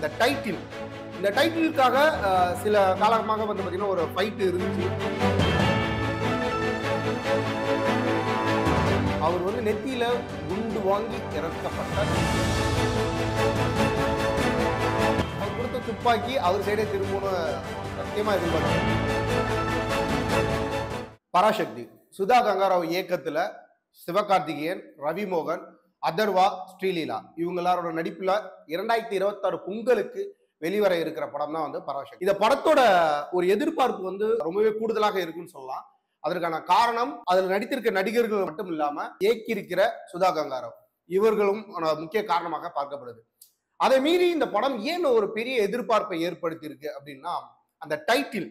அந்த டைட்டில், இந்த டைட்டிலுக்காக சில காலமாக வந்து பாத்தீங்கன்னா ஒரு ஃபைட் இருந்துச்சு. அவர் வந்து நெத்தியில குண்டு வாங்கி இறக்கப்பட்டார். அவர் கொடுத்த துப்பாக்கி அவர் சைடே திரும்பணும் சத்தியமா எதிர்பார்க்க. பராசக்தி சுதா கங்காராவ் இயக்கத்துல சிவகார்த்திகேயன், ரவி மோகன், அதர்வா, ஸ்ரீலீலா இவங்க எல்லாரோட நடிப்புல 2026 பொங்கலுக்கு வெளிவர இருக்கிற படம் தான் வந்து பராசக்தி. இந்த படத்தோட ஒரு எதிர்பார்ப்பு வந்து ரொம்பவே கூடுதலாக இருக்குன்னு சொல்லலாம். அதற்கான காரணம் அதில் நடித்திருக்க நடிகர்கள் மட்டும் இல்லாம இயக்கியிருக்கிற சுதா கங்காராவ் இவர்களும் முக்கிய காரணமாக பார்க்கப்படுது. அதை மீறி இந்த படம் ஏன் ஒரு பெரிய எதிர்பார்ப்பை ஏற்படுத்தி இருக்கு அப்படின்னா அந்த டைட்டில்,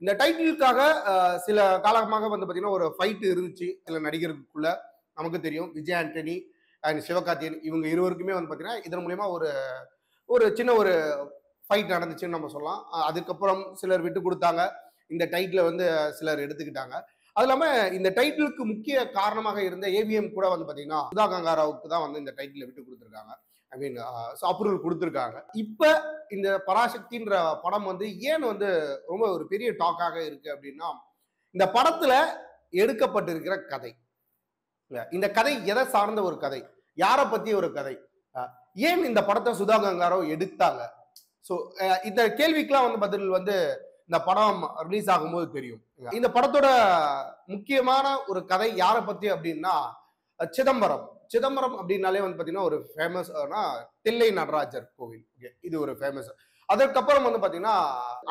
இந்த டைட்டிலுக்காக சில காலமாக வந்து பாத்தீங்கன்னா ஒரு ஃபைட் இருந்துச்சு சில நடிகர்களுக்குள்ள. நமக்கு தெரியும் விஜய் ஆண்டனி அண்ட் சிவகார்த்திகேயன் இவங்க இருவருக்குமே வந்து பாத்தீங்கன்னா இதன் மூலமா ஒரு சின்ன ஒரு ஃபைட் நடந்துச்சுன்னு நம்ம சொல்லலாம். அதுக்கப்புறம் சிலர் விட்டு கொடுத்தாங்க, இந்த டைட்டில வந்து சிலர் எடுத்துக்கிட்டாங்க. அது இல்லாம இந்த டைட்டிலுக்கு முக்கிய காரணமாக இருந்த ஏவிஎம் கூட வந்து பாத்தீங்கன்னா சுதா கங்காராவுக்கு தான் வந்து இந்த டைட்டில விட்டு கொடுத்துருக்காங்க. ஐ மீன் அப்ரூவல் கொடுத்துருக்காங்க. இப்ப இந்த பராசக்தின்ற படம் வந்து ஏன் வந்து ரொம்ப ஒரு பெரிய டாக்காக இருக்கு அப்படின்னா இந்த படத்துல எடுக்கப்பட்டிருக்கிற கதை, இந்த கதை எதை சார்ந்த ஒரு கதை, யாரை பத்தி ஒரு கதை, ஏன் இந்த படத்தை சுதா கங்காராவ் எடுத்தாங்க. ஸோ இந்த கேள்விக்கெல்லாம் வந்து பதில் வந்து இந்த படம் ரிலீஸ் ஆகும்போது தெரியும். இந்த படத்தோட முக்கியமான ஒரு கதை யாரை பத்தி அப்படின்னா சிதம்பரம். சிதம்பரம் அப்படின்னாலே வந்து பாத்தீங்கன்னா ஒரு ஃபேமஸ் தில்லை நடராஜர் கோவில், இது ஒரு ஃபேமஸ். அதற்கப்புறம் வந்து பாத்தீங்கன்னா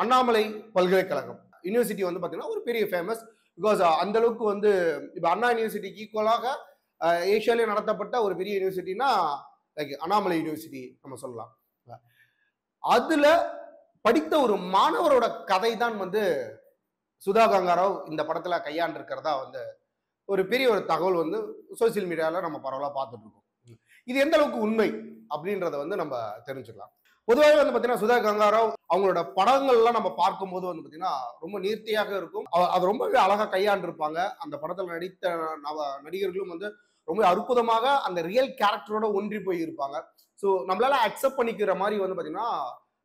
அண்ணாமலை பல்கலைக்கழகம் யூனிவர்சிட்டி வந்து பாத்தீங்கன்னா ஒரு பெரிய ஃபேமஸ். பிகாஸ் அந்த அளவுக்கு வந்து இப்ப அண்ணா யூனிவர்சிட்டிக்கு ஈக்குவலாக ஏஷியாலே நடத்தப்பட்ட ஒரு பெரிய யூனிவர்சிட்டினா லைக் அண்ணாமலை யூனிவர்சிட்டி நம்ம சொல்லலாம். அதுல படித்த ஒரு மாணவரோட கதை தான் வந்து சுதா கங்காராவ் இந்த படத்துல கையாண்டு இருக்கிறதா வந்து ஒரு பெரிய ஒரு தகவல் வந்து சோசியல் மீடியால நம்ம பரவலா பார்த்துட்டு இருக்கோம். இது எந்த அளவுக்கு உண்மை அப்படின்றத வந்து நம்ம தெரிஞ்சுக்கலாம். பொதுவாகவே வந்து பாத்தீங்கன்னா சுதா கங்காராவ் அவங்களோட படங்கள்லாம் நம்ம பார்க்கும்போது வந்து பாத்தீங்கன்னா ரொம்ப நேர்த்தியாக இருக்கும். அது ரொம்பவே அழகா கையாண்டு இருப்பாங்க. அந்த படத்துல நடித்த நடிகர்களும் வந்து ரொம்ப அற்புதமாக அந்த ரியல் கேரக்டரோட ஒன்றி போய் இருப்பாங்க. ஸோ நம்மளால அக்செப்ட் பண்ணிக்கிற மாதிரி வந்து பாத்தீங்கன்னா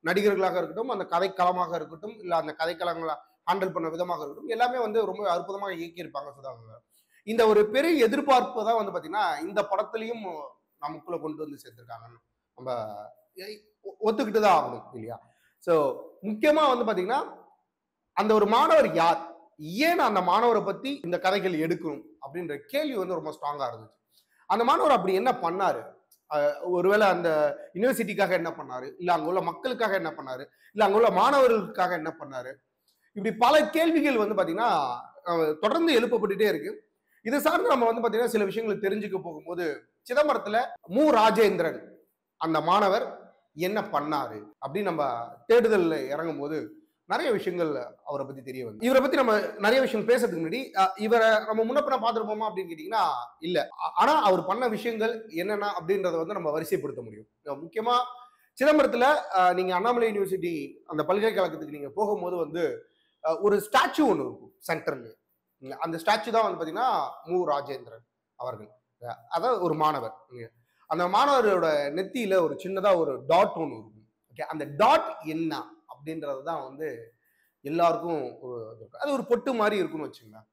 நடிகர்களாக இருக்கட்டும், அந்த கதைக்களமாக இருக்கட்டும், இல்ல அந்த கதைக்களங்களை ஹேண்டில் பண்ண விதமாக இருக்கட்டும், எல்லாமே வந்து ரொம்ப அற்புதமாக இயக்கியிருப்பாங்க சுதா கங்காராவ். இந்த ஒரு பெரிய எதிர்பார்ப்பு தான் வந்து பாத்தீங்கன்னா இந்த படத்துலயும் நமக்குள்ள கொண்டு வந்து சேர்த்திருக்காங்கன்னு நம்ம ஒத்துக்கிட்டு தான் ஆகணும் இல்லையா. ஸோ முக்கியமா வந்து பாத்தீங்கன்னா அந்த ஒரு மாணவர் யார், ஏன் அந்த மாணவரை பத்தி இந்த கதைகள் எடுக்கணும் அப்படின்ற கேள்வி வந்து ரொம்ப ஸ்ட்ராங்கா இருந்துச்சு. அந்த மாணவர் அப்படி என்ன பண்ணாரு, ஒருவேளை அந்த யூனிவர்சிட்டிக்காக என்ன பண்ணாரு, இல்ல அங்க உள்ள மக்களுக்காக என்ன பண்ணாரு, இல்ல அங்க உள்ள மாணவர்களுக்காக என்ன பண்ணாரு, இப்படி பல கேள்விகள் வந்து பாத்தீங்கன்னா தொடர்ந்து எழுப்பப்பட்டுட்டே இருக்கு. இது சார்ந்து நம்ம வந்து பாத்தீங்கன்னா சில விஷயங்களை தெரிஞ்சுக்க போகும்போது சிதம்பரத்துல மு ராஜேந்திரன் அந்த மாணவர் என்ன பண்ணாரு அப்படின்னு நம்ம தேடுதல்ல இறங்கும் போது நிறைய விஷயங்கள் அவரை பத்தி தெரிய வந்து. இவரை பத்தி நம்ம நிறைய விஷயம் பேசுறதுக்கு முன்னாடி இவரை நம்ம முன்னப்பின பார்த்துருப்போமா அப்படின்னு கேட்டீங்கன்னா இல்ல. ஆனா அவர் பண்ண விஷயங்கள் என்னென்ன அப்படின்றத வந்து நம்ம வரிசைப்படுத்த முடியும். முக்கியமா சிதம்பரத்துல நீங்க அண்ணாமலை யூனிவர்சிட்டி அந்த பல்கலைக்கழகத்துக்கு நீங்க போகும்போது வந்து ஒரு ஸ்டாச்சு ஒன்று இருக்கும் சென்டர்ல. அந்த ஸ்டாச்சு தான் வந்து பாத்தீங்கன்னா மு ராஜேந்திரன் அவர்கள். அதாவது ஒரு மாணவர், அந்த மாணவரோட நெத்தியில ஒரு சின்னதா ஒரு டாட் ஒன்று இருக்கும். ஓகே, அந்த டாட் என்ன அப்படின்றது தான் வந்து எல்லாருக்கும் அது ஒரு பொட்டு மாதிரி இருக்குன்னு வச்சுங்களேன்.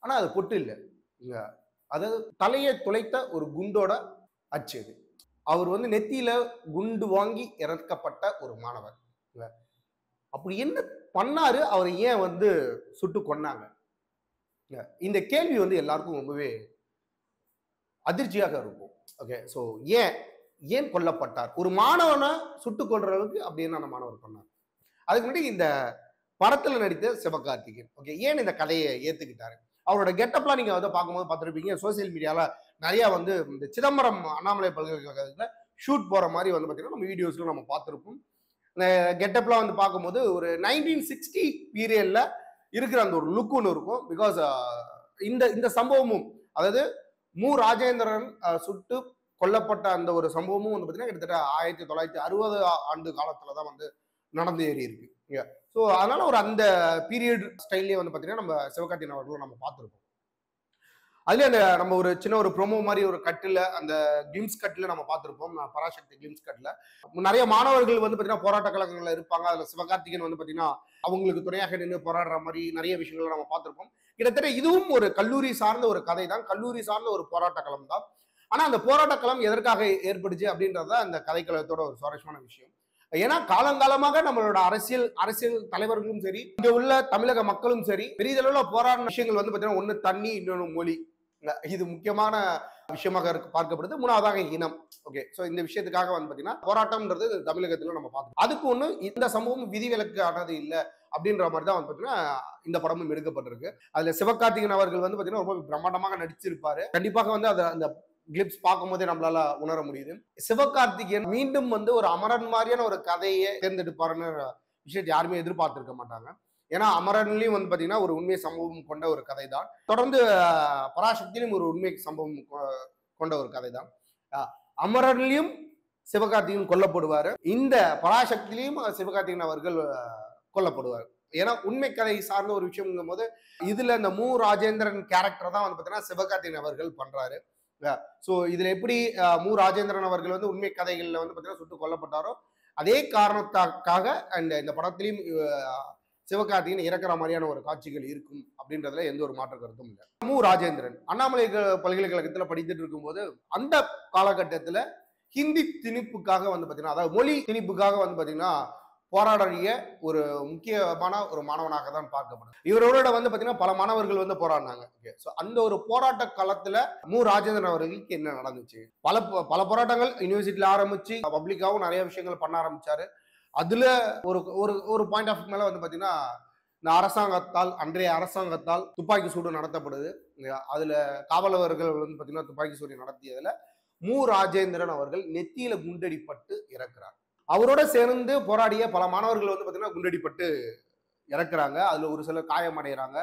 ஆனா அது பொட்டு இல்லை, அதாவது தலையை துளைத்த ஒரு குண்டோட அச்சு அது. அவர் வந்து நெத்தியில குண்டு வாங்கி இறக்கப்பட்ட ஒரு மாணவர். அப்படி என்ன பண்ணாரு, அவர் ஏன் வந்து சுட்டு கொன்னாங்க, இந்த கேள்வி வந்து எல்லாருக்கும் ரொம்பவே அதிர்ச்சியாக இருக்கும். ஓகே, ஸோ ஏன் கொல்லப்பட்டார், ஒரு மாணவனை சுட்டு கொல்றதுக்கு அப்படி என்ன மாணவர் பண்ணார். அதுக்கு முன்னாடி இந்த படத்துல நடித்த சிவகார்த்திகேயன் ஓகே ஏன் இந்த கதையை ஏத்துக்கிட்டாரு, அவரோட கெட்டப்லாம் நீங்க வந்து பார்க்கும்போது பார்த்துருப்பீங்க. சோசியல் மீடியால நிறைய வந்து இந்த சிதம்பரம் அண்ணாமலை பல்கலைக்கழகத்துல ஷூட் போற மாதிரி வந்து பார்த்தீங்கன்னா நம்ம வீடியோஸ்ல நம்ம பார்த்துருப்போம். கெட்டப்லாம் வந்து பார்க்கும்போது ஒரு 1960 பீரியட்ல இருக்கிற அந்த ஒரு லுக் ஒன்று இருக்கும். பிகாஸ் இந்த சம்பவமும், அதாவது மு ராஜேந்திரன் சுட்டு கொல்லப்பட்ட அந்த ஒரு சம்பவமும் வந்து பார்த்தீங்கன்னா கிட்டத்தட்ட 1960 ஆண்டு காலத்துல தான் வந்து நடந்து ஏறி இருக்கு. ஸோ அதனால ஒரு அந்த பீரியட் ஸ்டைல்லே வந்து பார்த்தீங்கன்னா நம்ம சிவகார்த்திகேயன் அவர்களும் நம்ம பார்த்துருப்போம். அதுல அந்த நம்ம ஒரு சின்ன ஒரு ப்ரோமோ மாதிரி ஒரு கட்டுல அந்த கிளிம்ஸ் கட்டுல நம்ம பார்த்திருப்போம். பராசக்தி கிளிம்ஸ் கட்டுல நிறைய மாணவர்கள் வந்து பாத்தீங்கன்னா போராட்ட கழகங்கள்ல இருப்பாங்க. அதுல சிவகார்த்திகேயன் வந்து பாத்தீங்கன்னா அவங்களுக்கு துணையாக நின்று போராடுற மாதிரி நிறைய விஷயங்களை நம்ம பார்த்திருப்போம். கிட்டத்தட்ட இதுவும் ஒரு கல்லூரி சார்ந்த ஒரு கதை தான், கல்லூரி சார்ந்த ஒரு போராட்ட களம் தான். ஆனா அந்த போராட்ட களம் எதற்காக ஏற்படுச்சு அப்படின்றத அந்த கதைக்களத்தோட ஒரு சுவாரஸ்யமான விஷயம். ஏன்னா காலங்காலமாக நம்மளோட அரசியல் அரசியல் தலைவர்களும் சரி, இங்க உள்ள தமிழக மக்களும் சரி, பெரிதளவுல போராடின விஷயங்கள் வந்து பாத்தீங்கன்னா ஒண்ணு தண்ணி, இன்னொன்னு மொழி. இது முக்கியமான விஷயமாக பார்க்கப்படுது. மூணாவதாக இனம். ஓகே, சோ இந்த விஷயத்துக்காக வந்து பாத்தீங்கன்னா போராட்டம்ன்றது தமிழகத்துல நம்ம பார்த்தோம். அதுக்கு ஒண்ணு இந்த சமூகம் விதிவிலக்கு ஆனது இல்ல அப்படின்ற மாதிரி தான் வந்து பாத்தீங்கன்னா இந்த படமும் எடுக்கப்பட்டிருக்கு. அதுல சிவகார்த்திகேயன் அவர்கள் வந்து பாத்தீங்கன்னா ரொம்ப பிரம்மாண்டமாக நடிச்சிருப்பாரு. கண்டிப்பாக வந்து அந்த கிளிப்ஸ் பார்க்கும்போதே நம்மளால உணர முடியுது. சிவகார்த்திகேயன் மீண்டும் வந்து ஒரு அமரன் மாதிரியான ஒரு கதையை தேர்ந்தெடுப்பாருன்னு விஷயத்தை யாருமே எதிர்பார்த்திருக்க மாட்டாங்க. ஏன்னா அமரன்லயும் வந்து பாத்தீங்கன்னா ஒரு உண்மை சம்பவம் கொண்ட ஒரு கதை தான். தொடர்ந்து பராசக்தியிலும் ஒரு உண்மை சம்பவம் கொண்ட ஒரு கதை தான். அமரன்லயும் சிவகார்த்திகேயன் கொல்லப்படுவாரு. இந்த பராசக்தியிலையும் சிவகார்த்திகேயன் அவர்கள் கொல்லப்படுவார். ஏன்னா உண்மை கதை சார்ந்த ஒரு விஷயம் போது இதுல இந்த மு ராஜேந்திரன் கேரக்டர் தான் வந்து பாத்தீங்கன்னா சிவகார்த்திகேயன் அவர்கள் பண்றாரு. சோ இதுல எப்படி மு ராஜேந்திரன் அவர்கள் வந்து உண்மை கதைகள்ல வந்து பாத்தீங்கன்னா சுட்டு கொல்லப்பட்டாரோ அதே காரணத்துக்காக இந்த படத்திலையும் சிவகார்த்திகேயன் இறக்குற மாதிரியான ஒரு காட்சிகள் இருக்கும் அப்படின்றதுல எந்த ஒரு மாற்று கருத்தும் இல்லை. மு ராஜேந்திரன் அண்ணாமலை பல்கலைக்கழகத்துல படித்துட்டு இருக்கும்போது அந்த காலகட்டத்துல ஹிந்தி திணிப்புக்காக வந்து பாத்தீங்கன்னா அதாவது மொழி திணிப்புக்காக வந்து பாத்தீங்கன்னா போராடிய ஒரு முக்கியமான ஒரு மாணவனாக தான் பார்க்கப்படும். இவரோட வந்து பாத்தீங்கன்னா பல மாணவர்கள் வந்து போராடினாங்க. அந்த ஒரு போராட்ட காலத்துல மு ராஜேந்திரன் அவர்களுக்கு என்ன நடந்துச்சு? பல போராட்டங்கள் யூனிவர்சிட்டியில ஆரம்பிச்சு பப்ளிக்காவும் நிறைய விஷயங்கள் பண்ண ஆரம்பிச்சாரு. அதுல ஒரு ஒரு ஒரு பாயிண்ட் ஆஃப் மேல வந்து பாத்தீங்கன்னா இந்த அன்றைய அரசாங்கத்தால் துப்பாக்கி சூடு நடத்தப்படுது. அதுல காவலர்கள் வந்து பாத்தீங்கன்னா துப்பாக்கி சூடு நடத்தியதுல மு ராஜேந்திரன் அவர்கள் நெத்தியில குண்டடிப்பட்டு இறக்குறார். அவரோட சேர்ந்து போராடிய பல மாணவர்கள் வந்து பாத்தீங்கன்னா குண்டடிப்பட்டு இறக்குறாங்க. அதுல ஒரு சிலர் காயமடைகிறாங்க.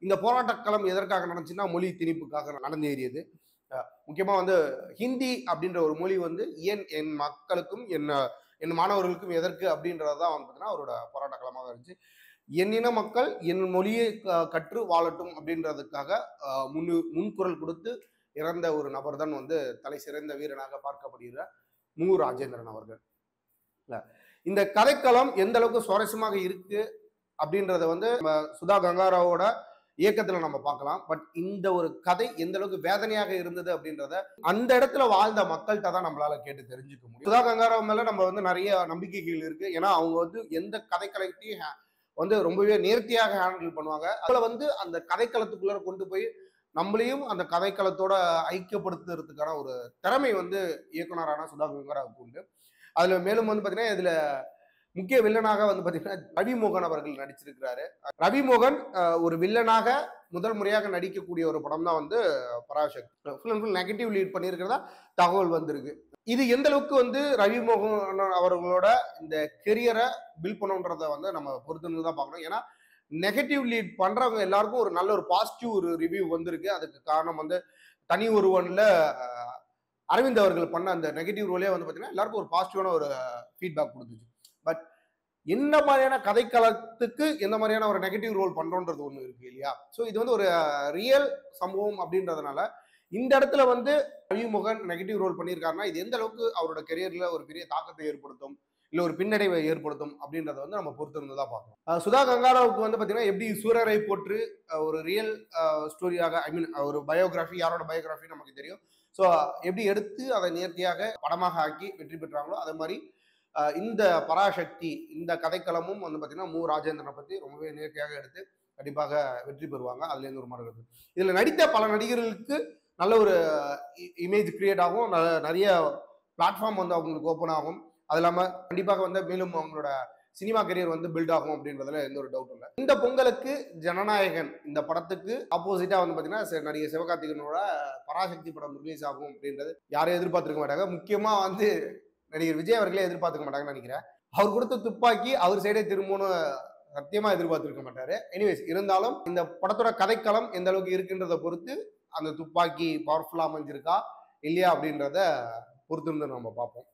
இந்த போராட்ட களம் எதற்காக நடந்துச்சுன்னா மொழி திணிப்புக்காக நடந்தேறியது. முக்கியமா வந்து ஹிந்தி அப்படின்ற ஒரு மொழி வந்து ஏன் என் மக்களுக்கும் என் மாணவர்களுக்கும் எதற்கு அப்படின்றதான் வந்து பாத்தீங்கன்னா அவரோட போராட்ட களமாக இருந்துச்சு. என்னின மக்கள் என் மொழியை கற்று வாழட்டும் அப்படின்றதுக்காக முன்குரல் கொடுத்து இறந்த ஒரு நபர் தான் வந்து தலை சிறந்த வீரனாக பார்க்கப்படுகிற மு ராஜேந்திரன் அவர்கள். இந்த கதைக்களம் எந்த அளவுக்கு சுவாரஸ்யமாக இருக்கு அப்படின்றத வந்து நம்ம சுதா கங்காராவோட இயக்கத்துல நம்ம பார்க்கலாம். பட் இந்த ஒரு கதை எந்த அளவுக்கு வேதனையாக இருந்தது அப்படின்றத அந்த இடத்துல வாழ்ந்த மக்கள்கிட்ட தான் நம்மளால கேட்டு தெரிஞ்சுக்க முடியும். சுதா கங்காராவ் மேல நம்ம வந்து நிறைய நம்பிக்கைகள் இருக்கு. ஏன்னா அவங்க வந்து எந்த கதைக்களத்தையும் வந்து ரொம்பவே நேர்த்தியாக ஹேண்டில் பண்ணுவாங்க. அதுல வந்து அந்த கதைக்களத்துக்குள்ள கொண்டு போய் நம்மளையும் அந்த கதைக்களத்தோட ஐக்கியப்படுத்துறதுக்கான ஒரு திறமை வந்து இயக்குனரான சுதா கங்காராவுக்கு உண்டு. அதுல மேலும் வந்து பாத்தீங்கன்னா இதுல முக்கிய வில்லனாக வந்து பாத்தீங்கன்னா ரவிமோகன் அவர்கள் நடிச்சிருக்கிறாரு. ரவிமோகன் ஒரு வில்லனாக முதல் முறையாக நடிக்கக்கூடிய ஒரு படம் தான் வந்து Parasakthi. Full and full negative lead பண்ணியிருக்கிறதா தகவல் வந்திருக்கு. இது எந்த அளவுக்கு வந்து ரவிமோகன் அவர்களோட இந்த கெரியரை பில்ட் பண்ணுன்றத வந்து நம்ம பொறுத்து தான் பார்க்கணும். ஏன்னா நெகட்டிவ் லீட் பண்றவங்க எல்லாருக்கும் ஒரு நல்ல ஒரு பாசிட்டிவ் ஒரு ரிவ்யூ வந்திருக்கு. அதுக்கு காரணம் வந்து தனி ஒருவன்ல அரவிந்த் அவர்கள் பண்ண அந்த நெகட்டிவ் ரோலே வந்து பாத்தீங்கன்னா எல்லாருக்கும் ஒரு பாசிட்டிவான ஒரு ஃபீட்பேக் கொடுத்துச்சு. பட் என்ன மாதிரியான கதைக்களத்துக்கு எந்த மாதிரியான ஒரு நெகட்டிவ் ரோல் பண்றோன்றது ஒண்ணு இருக்கு இல்லையா? சோ இது வந்து ஒரு ரியல் சம்பவம் அப்படின்றதுனால இந்த இடத்துல வந்து ரவிமோகன் நெகட்டிவ் ரோல் பண்ணியிருக்காருன்னா இது எந்த அளவுக்கு அவரோட கெரியர்ல ஒரு பெரிய தாக்கத்தை ஏற்படுத்தும், இல்ல ஒரு பின்னடைவை ஏற்படுத்தும் அப்படின்றத வந்து நம்ம பொறுத்து இருந்துதான் பார்க்கணும். சுதா கங்காராவுக்கு வந்து பாத்தீங்கன்னா எப்படி சூரரை போற்று ஒரு ரியல் ஸ்டோரியாக ஐ மீன் ஒரு பயோகிராஃபி, யாரோட பயோகிராஃபி நமக்கு தெரியும். ஸோ எப்படி எடுத்து அதை நேர்த்தியாக படமாக ஆக்கி வெற்றி பெற்றாங்களோ அதே மாதிரி இந்த பராசக்தி இந்த கதைக்களமும் வந்து பார்த்தீங்கன்னா மு ராஜேந்திரனை பற்றி ரொம்பவே நேர்த்தியாக எடுத்து கண்டிப்பாக வெற்றி பெறுவாங்க. அதுல இருந்து ஒரு மாறுகிறது. இதுல நடித்த பல நடிகர்களுக்கு நல்ல ஒரு இமேஜ் கிரியேட் ஆகும், நிறைய பிளாட்ஃபார்ம் வந்து அவங்களுக்கு ஓப்பன் ஆகும். அது இல்லாமல் கண்டிப்பாக வந்து மேலும் அவங்களோட சினிமா கரியர் வந்து பில்ட் ஆகும் அப்படின்றதுல எந்த ஒரு டவுட்டும் இல்லை. இந்த பொங்கலுக்கு ஜனநாயகன் இந்த படத்துக்கு ஆப்போசிட்டா வந்து பாத்தீங்கன்னா நடிகர் சிவகார்த்திகேயனோட பராசக்தி படம் ரிலீஸ் ஆகும் அப்படின்றது யாரும் எதிர்பார்த்திருக்க மாட்டாங்க. முக்கியமா வந்து நடிகர் விஜய் அவர்களே எதிர்பார்த்துக்க மாட்டாங்கன்னு நினைக்கிறேன். அவர் கொடுத்த துப்பாக்கி அவர் சைடே திரும்பணும்னு சத்தியமா எதிர்பார்த்திருக்க மாட்டாரு. எனிவேஸ் இருந்தாலும் இந்த படத்தோட கதைக்களம் எந்த அளவுக்கு இருக்குன்றதை பொறுத்து அந்த துப்பாக்கி பவர்ஃபுல்லா அமைஞ்சிருக்கா இல்லையா அப்படின்றத பொறுத்து இருந்து நம்ம பார்ப்போம்.